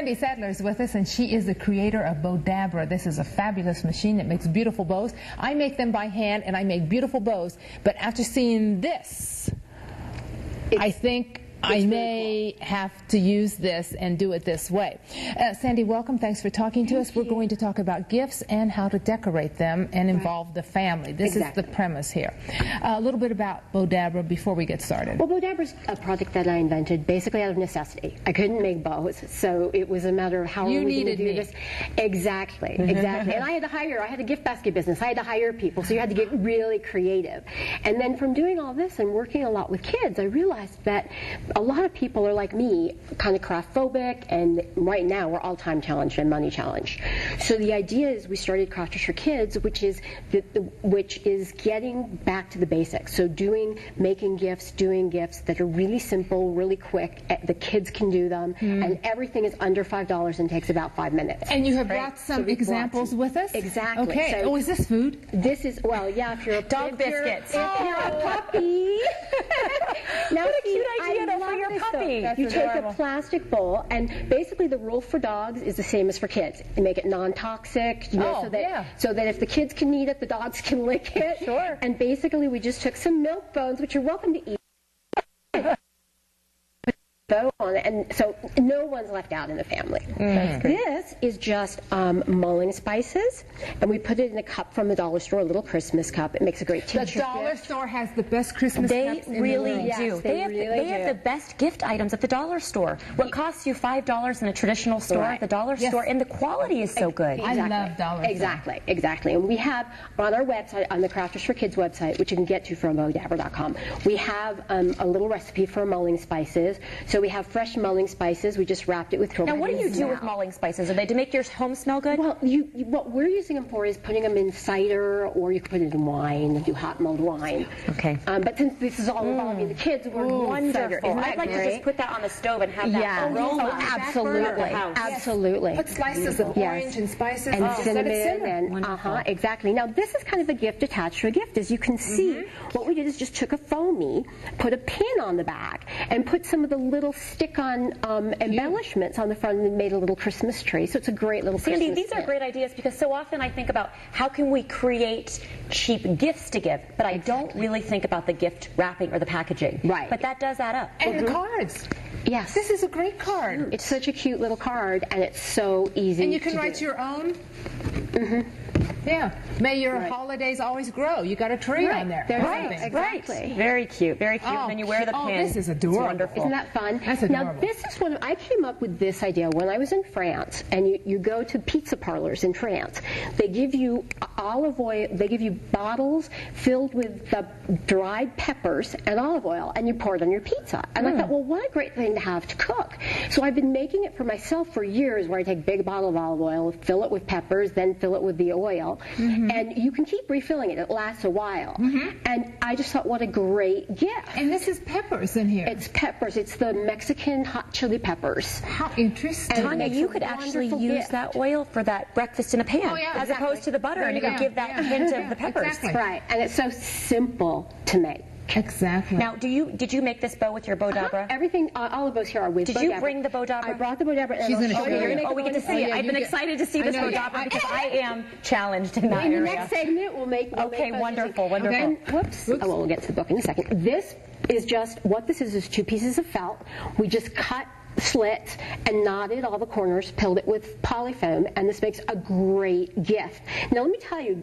Sandy Sandler is with us, and she is the creator of Bowdabra. This is a fabulous machine that makes beautiful bows. I make them by hand, and I make beautiful bows. But after seeing this, I think I may have to use this and do it this way. Sandy, welcome. Thanks for talking to us. We're going to talk about gifts and how to decorate them and involve the family. This is the premise here. A little bit about Bowdabra before we get started. Well, Bowdabra is a product that I invented basically out of necessity. I couldn't make bows, so it was a matter of how are we going to do this. Exactly, exactly. And I had a gift basket business. I had to hire people, so you had to get really creative. And then from doing all this and working a lot with kids, I realized that a lot of people are like me, kind of craft phobic, and right now we're all time challenged and money challenged. So the idea is we started Crafters for Kids, which is getting back to the basics. So making gifts, doing gifts that are really simple, really quick. The kids can do them, and everything is under $5 and takes about 5 minutes. And you have brought some examples with us? Exactly. Okay. So is this food? This is, well, yeah, if you're a dog biscuits. If you're a puppy. Now, what a cute idea though for your puppy. You take a plastic bowl, and basically the rule for dogs is the same as for kids. You make it non-toxic, so that if the kids can eat it, the dogs can lick it. Sure. And basically we just took some milk bones, which you're welcome to eat. On it, and so no one's left out in the family. This is just mulling spices, and we put it in a cup from the dollar store, a little Christmas cup. It makes a great teacher gift. The dollar store has the best Christmas cups in really the world. do. Yes, they have the best gift items at the dollar store. What costs you $5 in a traditional store at the dollar store, and the quality is so good. I love dollar store. Exactly. And we have on our website, on the Crafters for Kids website, which you can get to from Bowdabra.com, we have a little recipe for mulling spices. So we have fresh mulling spices. We just wrapped it with Now, what do you do with mulling spices? Are they to make your home smell good? Well, what we're using them for is putting them in cider, or you can put it in wine and do hot mulled wine. Okay. But since this is all involving the kids, we're wonderful. I'd like to just put that on the stove and have that aroma. Absolutely. Put slices of orange and spices and just cinnamon let it simmer. Exactly. Now, this is kind of a gift attached to a gift. As you can see, what we did is just took a foamy, put a pin on the back, and put some of the little stick-on embellishments on the front, and made a little Christmas tree. So it's a great little Christmas Sandy, these are great ideas, because so often I think about how can we create cheap gifts to give, but I don't really think about the gift wrapping or the packaging. Right. But that does add up. And the cards. Yes. This is a great card. It's such a cute little card, and it's so easy. And you can write your own. Yeah. May your holidays always grow. You got a tree on there. Exactly. Very cute. Very cute. And then you wear the pin. This is adorable. It's wonderful. Isn't that fun? That's adorable. Now, this is when I came up with this idea when I was in France, and you go to pizza parlors in France. They give you olive oil. They give you bottles filled with the dried peppers and olive oil, and you pour it on your pizza. And I thought, well, what a great thing to have to cook. So I've been making it for myself for years, where I take a big bottle of olive oil, fill it with peppers, then fill it with the oil, and you can keep refilling it. It lasts a while. And I just thought, what a great gift. And this is peppers in here. It's peppers. It's the Mexican hot chili peppers. How interesting. And Tanya, you could actually use that oil for that breakfast in a pan, as opposed to the butter, and you could give that hint of the peppers. Exactly. Right, and it's so simple to make. Exactly. Now, did you make this bow with your Bowdabra? Everything, all of those here are with Bowdabra. Did you bring the Bowdabra? I brought the Bowdabra. She's going to show you. Oh, we get to see it. I've been excited to see this Bowdabra, because I am challenged in that area. In the next segment, we'll make wonderful. Then, whoops. Oh, well, we'll get to the book in a second. This is just, what this is 2 pieces of felt. We just cut slits and knotted all the corners, filled it with polyfoam, and this makes a great gift. Now, let me tell you,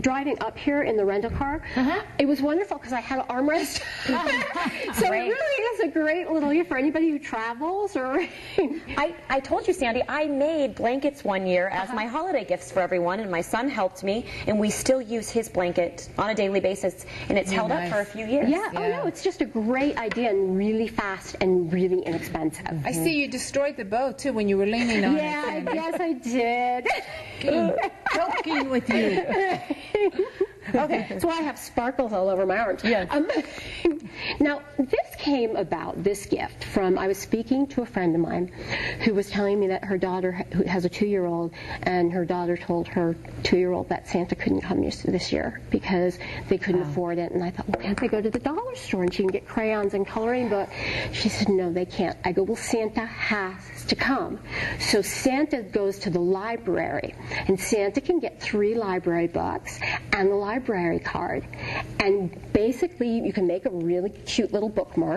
driving up here in the rental car, it was wonderful because I had an armrest. So it really is a great little gift for anybody who travels. Or I told you, Sandy, I made blankets one year as my holiday gifts for everyone, and my son helped me, and we still use his blanket on a daily basis, and it's held up for a few years. Yeah. Oh no, it's just a great idea, and really fast and really inexpensive. I see you destroyed the bow too when you were leaning on it. Yeah, I guess I did. Joking with you. Okay, so I have sparkles all over my arms. Yes. Now, this came about, this gift, from I was speaking to a friend of mine who was telling me that her daughter who has a 2-year-old, and her daughter told her 2-year-old that Santa couldn't come this year because they couldn't afford it. And I thought, well, can't they go to the dollar store and she can get crayons and coloring book? She said, no, they can't. I go, well, Santa has to come. So Santa goes to the library, and Santa can get 3 library books and the library card. And basically, you can make a really cute little bookmark,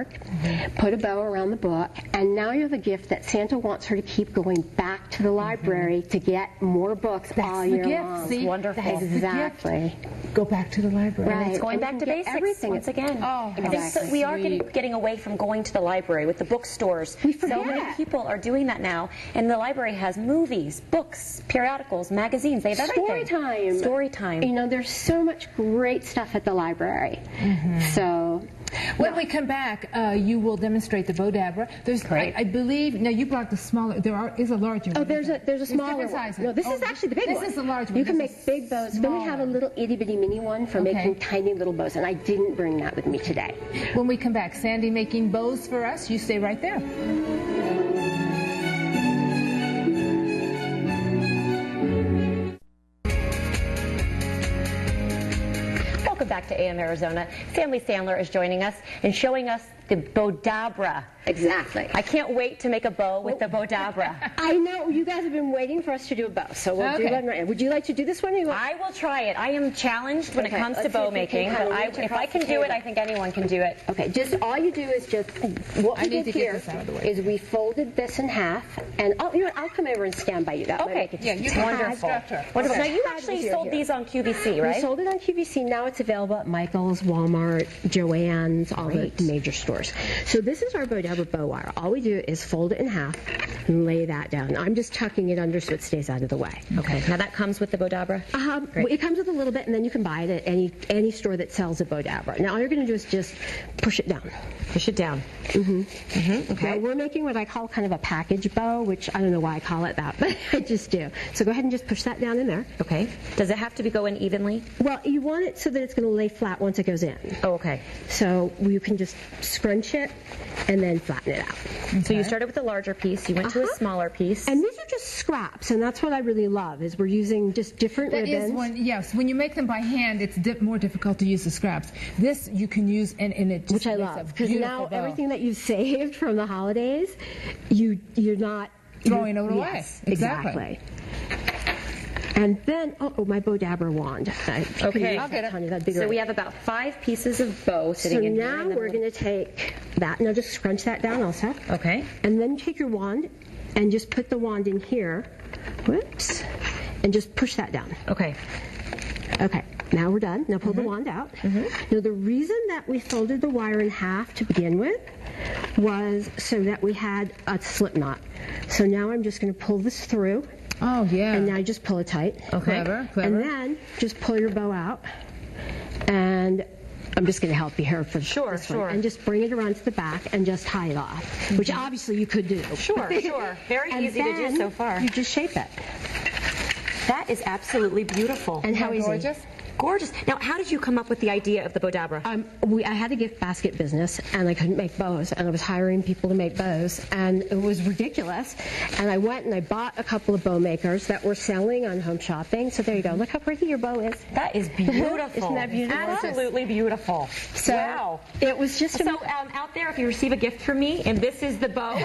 put a bow around the book, and now you have a gift that Santa wants her to keep going back to the library to get more books all year long. See? Wonderful. Exactly. Go back to the library. Right. It's going back to basics everything once again. Oh, I think so we are getting away from going to the library with the bookstores. We forget. So many people are doing that now, and the library has movies, books, periodicals, magazines. They have everything. Story time. You know, there's so much great stuff at the library. So when we come back, you will demonstrate the Bowdabra. There's, I believe, now you brought the smaller. Is a larger one. Oh, there's a smaller one. No, this is actually the big one. This is the large one. You can make big bows. Then we have a little itty bitty mini one for making tiny little bows, and I didn't bring that with me today. When we come back, Sandy making bows for us. You stay right there. Welcome back to AM Arizona. Sandy Sandler is joining us and showing us the Bowdabra. Exactly. I can't wait to make a bow with the Bowdabra. I know you guys have been waiting for us to do a bow, so we'll do one right now. Would you like to do this one? Or you want... I will try it. I am challenged when it comes to bow making, but if I can do it, I think anyone can do it. Okay, just all you do is just what we did here is we folded this in half, and I'll come over and stand by you. That might make it wonderful. Wonderful. Now you actually sold these on QVC, right? We sold it on QVC. Now it's available at Michael's, Walmart, Joann's, all the major stores. So this is our Bowdabra bow wire. All we do is fold it in half and lay that down. I'm just tucking it under so it stays out of the way. Okay. Now that comes with the Bowdabra? It comes with a little bit, and then you can buy it at any store that sells a Bowdabra. Now all you're going to do is just push it down. Push it down. Okay. Now we're making what I call kind of a package bow, which I don't know why I call it that, but I just do. So go ahead and just push that down in there. Okay. Does it have to go in evenly? Well, you want it so that it's going to lay flat once it goes in. Oh, okay. So you can just scrunch it and then flatten it out. Okay. So you started with a larger piece, you went to a smaller piece. And these are just scraps, and that's what I really love, is we're using just different ribbons. Yes, when you make them by hand, it's more difficult to use the scraps. This you can use, and it just which I love, because now everything that you've saved from the holidays, you're not throwing it away. Yes, exactly. And then, my Bowdabra wand. Okay, I'll get it. That'd be great. So we have about 5 pieces of bow sitting in here. So now we're going to take that. Now just scrunch that down also. Okay. And then take your wand and just put the wand in here. Whoops. And just push that down. Okay. Okay. Now we're done. Now pull the wand out. Now the reason that we folded the wire in half to begin with was so that we had a slip knot. So now I'm just going to pull this through. Oh, yeah. And now you just pull it tight. Okay. Clever. And then just pull your bow out. And I'm just going to help you here for this one. And just bring it around to the back and just tie it off, which obviously you could do. Sure. Very easy to do so far. You just shape it. That is absolutely beautiful. And how easy. Gorgeous? Gorgeous. Now, how did you come up with the idea of the Bowdabra? I had a gift basket business, and I couldn't make bows, and I was hiring people to make bows, and it was ridiculous. And I went and I bought a couple of bow makers that were selling on Home Shopping. So there you go. Look how pretty your bow is. That is beautiful. Isn't that beautiful? Absolutely beautiful. So wow. It was just out there, if you receive a gift from me, and this is the bow.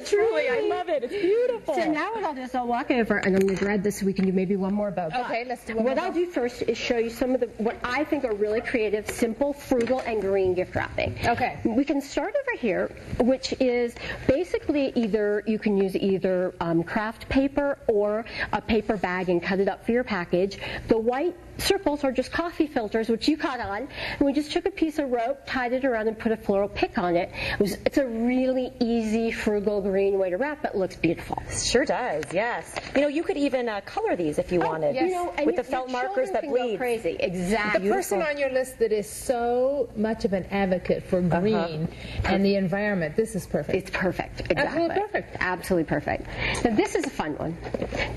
Truly, I love it. It's beautiful. So now what I'll do is I'll walk over and I'm going to grab this so we can do maybe one more bow. Okay, let's do one more. What I'll do first is show you some of what I think are really creative, simple, frugal, and green gift wrapping. Okay. We can start over here, which is basically you can use either craft paper or a paper bag and cut it up for your package. The white circles are just coffee filters, which you caught on, and we just took a piece of rope, tied it around, and put a floral pick on it. It's a really easy, frugal, green way to wrap, but looks beautiful. Sure does, yes. You know, you could even color these if you wanted. Yes. You know, and with the felt markers that bleed. Crazy, exactly. The person on your list that is so much of an advocate for green and the environment, this is perfect. It's perfect. Exactly. Absolutely perfect. Absolutely perfect. Now this is a fun one.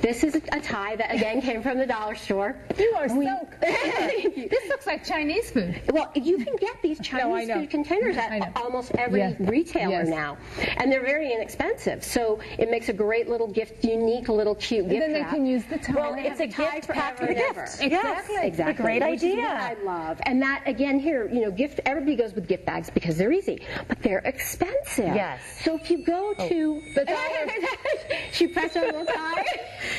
This is a tie that again came from the dollar store. You are so clever. This looks like Chinese food. Well, you can get these Chinese food containers at almost every retailer now, and they're very inexpensive. So it makes a great little gift, unique little cute gift. And then they can use the tie. Well, it's a gift packed with a gift. Exactly. Exactly. A great idea. Which is what I love. And that again here, you know, everybody goes with gift bags because they're easy, but they're expensive. Yes. So if you go to the dollar, she pressed her little tie.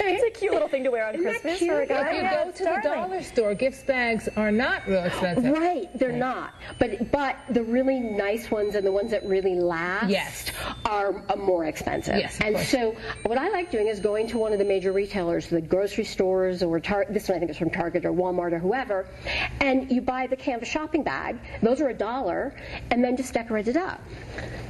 It's a cute little thing to wear on Christmas for a guy. If you go to the dollar store, gift bags are not real expensive. Right, they're not. But the really nice ones and the ones that really last are more expensive. Yes, and so what I like doing is going to one of the major retailers, the grocery stores, or this one I think is from Target or Walmart or whoever, and you buy the canvas shopping bag. Those are $1, and then just decorate it up.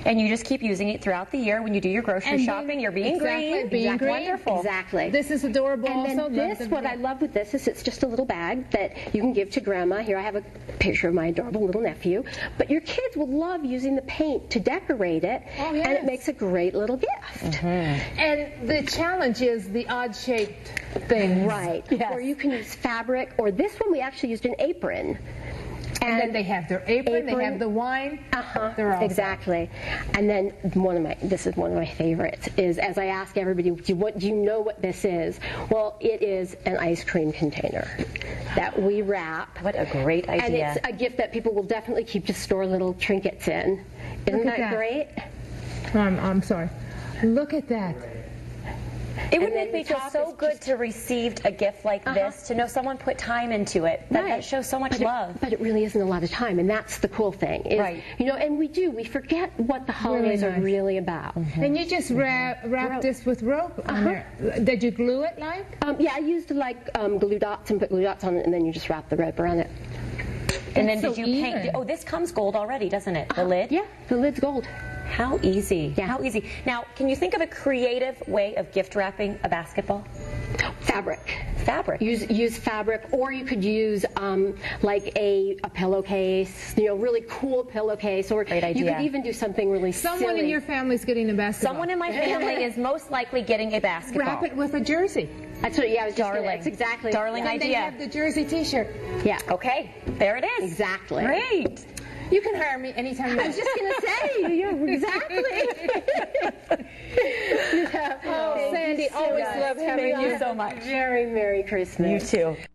And you just keep using it throughout the year when you do your grocery shopping. You're being green. Being green. Wonderful. Exactly. This is adorable. And also, then what I love with this is it's just a little bag that you can give to grandma. Here I have a picture of my adorable little nephew. But your kids will love using the paint to decorate it, and it makes a great little gift. And the challenge is the odd-shaped things. Right. Yes. Or you can use fabric, or this one we actually used an apron. And then they have their apron, they have the wine. They're all exactly. And then this is one of my favorites, is as I ask everybody, do you know what this is? Well, it is an ice cream container that we wrap. What a great idea. And it's a gift that people will definitely keep to store little trinkets in. Isn't that great? I'm sorry. Look at that. It would make me feel so good to receive a gift like this, to know someone put time into it. That shows so much love. But it really isn't a lot of time, and that's the cool thing. Is, you know, and we forget what the holidays are really about. And you just wrap this with rope on there. Did you glue it like? Yeah, I used glue dots and put glue dots on it, and then you just wrap the rope around it. And then did you paint? Oh, this comes gold already, doesn't it? The lid? Yeah, the lid's gold. How easy. Yeah. How easy. Now, can you think of a creative way of gift wrapping a basketball? Fabric. Fabric. Use fabric, or you could use like a pillowcase, you know, really cool pillowcase, or Great idea. You could even do something really Someone silly. in your family's getting a basketball. Someone in my family is most likely getting a basketball. Wrap it with a jersey. That's what, I was just gonna, that's exactly. Darling and idea. They have the jersey T-shirt. Yeah. Okay, there it is. Exactly. Great. You can hire me anytime you want. I was just going to say, exactly. Sandy, always love having you. Thank you so much. Very Merry Christmas. You too.